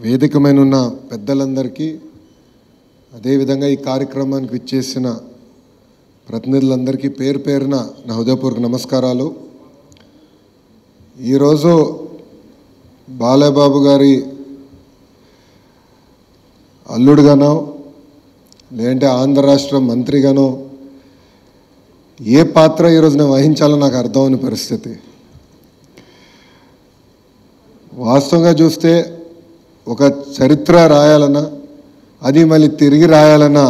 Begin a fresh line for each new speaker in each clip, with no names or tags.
వేదికమైన ఉన్న పెద్దలందరికీ అదేవిధంగా ఈ కార్యక్రమానికి విచ్చేసిన ప్రతినిధులందరికీ పేరు పేరున నా హృదయపూర్వక నమస్కారాలు. ఈరోజు బాలయ్యబాబు గారి అల్లుడుగానో లేదంటే ఆంధ్ర రాష్ట్ర మంత్రిగానో ఏ పాత్ర ఈరోజు నేను వహించాలో నాకు అర్థం అవని పరిస్థితి. వాస్తవంగా చూస్తే ఒక చరిత్ర రాయాలన్నా అది మళ్ళీ తిరిగి రాయాలన్నా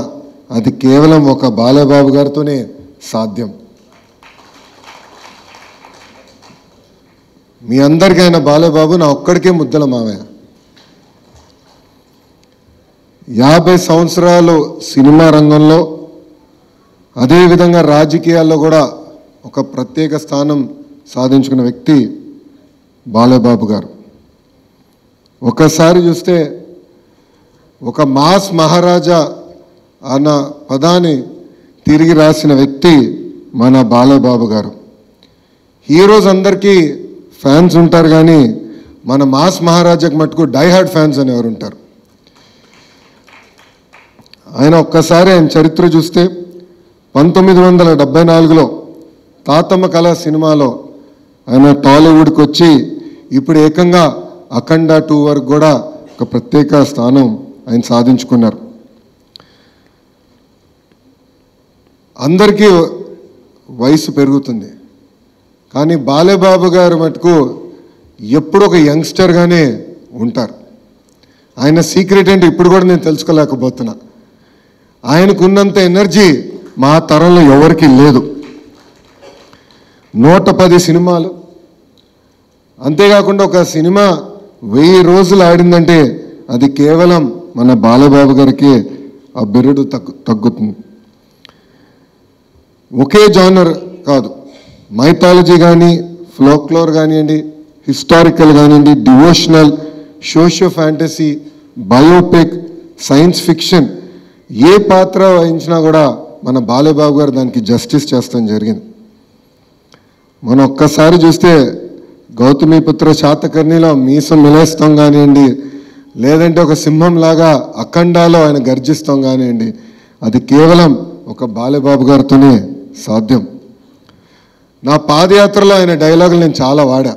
అది కేవలం ఒక బాలయ్యబాబు గారితోనే సాధ్యం. మీ అందరికైనా బాలయ్యబాబు నా ఒక్కడికే ముద్దల మావయ్య. 50 సంవత్సరాలు సినిమా రంగంలో అదేవిధంగా రాజకీయాల్లో కూడా ఒక ప్రత్యేక స్థానం సాధించుకున్న వ్యక్తి బాలయ్యబాబు గారు. ఒకసారి చూస్తే ఒక మాస్ మహారాజా అన్న పదాన్ని తిరిగి రాసిన వ్యక్తి మన బాలయ్యబాబు గారు. హీరోస్ అందరికీ ఫ్యాన్స్ ఉంటారు, కానీ మన మాస్ మహారాజాకి మటుకు డైహార్డ్ ఫ్యాన్స్ అనేవారు ఉంటారు. ఆయన ఒక్కసారి ఆయన చరిత్ర చూస్తే 1974లో తాతమ్మ కళ సినిమాలో ఆయన టాలీవుడ్కి వచ్చి ఇప్పుడు ఏకంగా అఖండ 2 వరకు కూడా ఒక ప్రత్యేక స్థానం ఆయన సాధించుకున్నారు. అందరికీ వయసు పెరుగుతుంది, కానీ బాలయ్యబాబు గారు మటుకు ఎప్పుడు ఒక యంగ్స్టర్గానే ఉంటారు. ఆయన సీక్రెట్ ఏంటి ఇప్పుడు కూడా నేను తెలుసుకోలేకపోతున్నా. ఆయనకున్నంత ఎనర్జీ మా తరంలో ఎవరికీ లేదు. 110 సినిమాలు, అంతేకాకుండా ఒక సినిమా 1000 రోజులు ఆడిందంటే అది కేవలం మన బాలయ్యబాబు గారికి ఆ బిరుదు తగ్గుతుంది. ఒకే జానర్ కాదు, మైథాలజీ కానీ, ఫోక్లోర్ కానివ్వండి, హిస్టారికల్ కానివ్వండి, devotional, socio fantasy, biopic, science fiction, ఏ పాత్ర వహించినా కూడా మన బాలయ్యబాబు గారు దానికి జస్టిస్ చేస్తాం జరిగింది. మనం ఒక్కసారి చూస్తే గౌతమిపుత్ర శాతకర్ణిలో మీసం మిలేస్తాం కానివ్వండి, లేదంటే ఒక సింహంలాగా అఖండాలో ఆయన గర్జిస్తాం కానివ్వండి, అది కేవలం ఒక బాలయ్యబాబు గారితోనే సాధ్యం. నా పాదయాత్రలో ఆయన డైలాగులు నేను చాలా వాడా.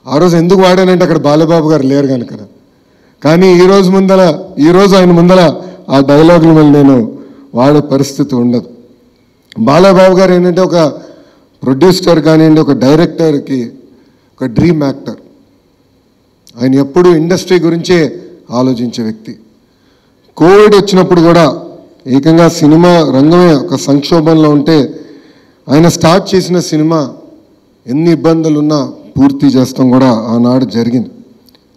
ఆ రోజు ఎందుకు వాడానంటే అక్కడ బాలయ్యబాబు గారు లేరు కనుక. కానీ ఈరోజు ఆయన ముందల ఆ డైలాగులు మళ్ళీ నేను వాడే పరిస్థితి ఉండదు. బాలయ్యబాబు గారు ఏంటంటే ఒక ప్రొడ్యూసర్ కానివ్వండి, ఒక డైరెక్టర్కి ఒక డ్రీమ్ యాక్టర్. ఆయన ఎప్పుడూ ఇండస్ట్రీ గురించే ఆలోచించే వ్యక్తి. కోవిడ్ వచ్చినప్పుడు కూడా ఏకంగా సినిమా రంగమే ఒక సంక్షోభంలో ఉంటే ఆయన స్టార్ట్ చేసిన సినిమా ఎన్ని ఇబ్బందులున్నా పూర్తి చేస్తాం కూడా ఆనాడు జరిగింది.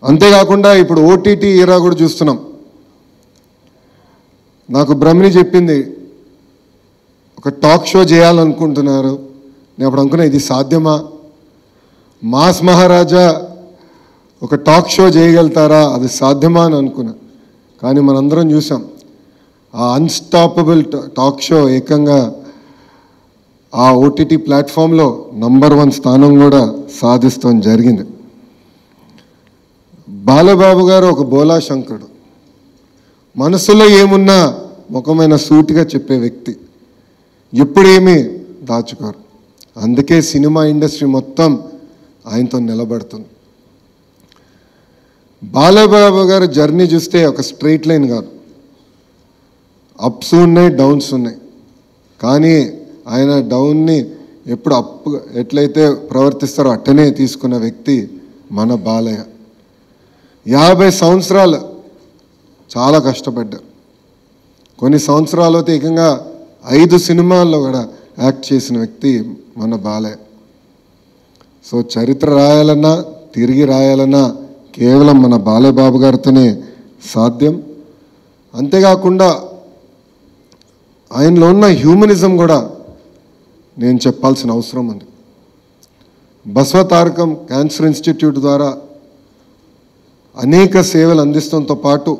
అంతేకాకుండా ఇప్పుడు ఓటీటీ ఈరా కూడా చూస్తున్నాం. నాకు బ్రహ్మిణి చెప్పింది ఒక టాక్ షో చేయాలనుకుంటున్నారు. నేను అప్పుడు అనుకున్నా ఇది సాధ్యమా? మాస్ మహారాజా ఒక టాక్ షో చేయగలుగుతారా? అది సాధ్యమా అని అనుకున్నా. కానీ మనందరం చూసాం ఆ అన్స్టాపబుల్ టాక్ షో ఏకంగా ఆ ఓటీటీ ప్లాట్ఫామ్లో నంబర్ 1 స్థానం కూడా సాధిస్తాం జరిగింది. బాలయ్యబాబు గారు ఒక బోలా శంకరుడు. మనసులో ఏమున్నా ముఖమైన సూటిగా చెప్పే వ్యక్తి, ఎప్పుడేమీ దాచుకోరు. అందుకే సినిమా ఇండస్ట్రీ మొత్తం ఆయనతో నిలబడుతుంది. బాలయ్యబాబు గారు జర్నీ చూస్తే ఒక స్ట్రైట్ లైన్ కాదు, అప్స్ ఉన్నాయి, డౌన్స్ ఉన్నాయి. కానీ ఆయన డౌన్ని ఎప్పుడు అప్ ఎట్లయితే ప్రవర్తిస్తారో అట్టనే తీసుకున్న వ్యక్తి మన బాలయ్య. 50 సంవత్సరాలు చాలా కష్టపడ్డారు. కొన్ని సంవత్సరాలు అయితే ఏకంగా 5 సినిమాల్లో కూడా యాక్ట్ చేసిన వ్యక్తి మన బాలయ్య. సో చరిత్ర రాయాలన్నా తిరిగి రాయాలన్నా కేవలం మన బాలయ్యబాబు గారితోనే సాధ్యం. అంతేకాకుండా ఆయనలో ఉన్న హ్యూమనిజం కూడా నేను చెప్పాల్సిన అవసరం ఉంది. బసవతారకం క్యాన్సర్ ఇన్స్టిట్యూట్ ద్వారా అనేక సేవలు అందించడంతో పాటు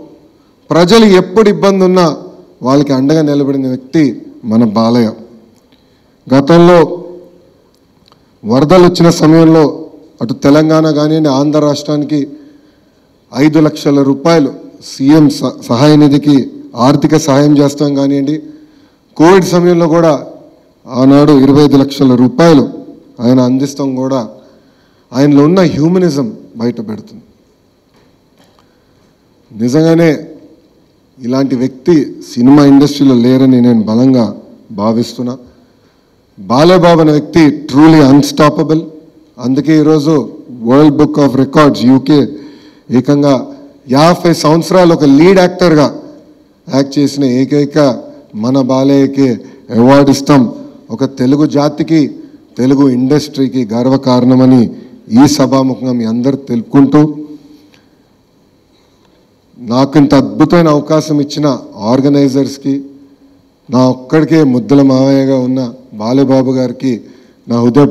ప్రజలు ఎప్పుడు ఇబ్బంది ఉన్నా వాళ్ళకి అండగా నిలబడిన వ్యక్తి మన బాలయ్య. గతంలో వరదలు వచ్చిన సమయంలో అటు తెలంగాణ కానివ్వండి, ఆంధ్ర రాష్ట్రానికి 5 లక్షల రూపాయలు సీఎం సహాయ నిధికి ఆర్థిక సహాయం చేస్తాం కానివ్వండి, కోవిడ్ సమయంలో కూడా ఆనాడు 25 లక్షల రూపాయలు ఆయన అందిస్తాం కూడా ఆయనలో ఉన్న హ్యూమనిజం బయట పెడుతుంది. నిజంగానే ఇలాంటి వ్యక్తి సినిమా ఇండస్ట్రీలో లేరని నేను బలంగా భావిస్తున్నా. బాలయ్యబాబు అనే వ్యక్తి ట్రూలీ అన్స్టాపబుల్. అందుకే ఈరోజు world book of records UK ఏకంగా 50 సంవత్సరాలు ఒక లీడ్ యాక్టర్గా యాక్ట్ చేసిన ఏకైక మన బాలయ్యకి అవార్డు ఇస్తాం. ఒక తెలుగు జాతికి, తెలుగు ఇండస్ట్రీకి గర్వకారణమని ఈ సభాముఖంగా మీ అందరు తెలుపుకుంటూ, నాకు ఇంత అద్భుతమైన అవకాశం ఇచ్చిన ఆర్గనైజర్స్కి, నా ఒక్కడికే ముద్దల మావయ్యగా ఉన్న బాలయ్యబాబు గారికి నా హృదయ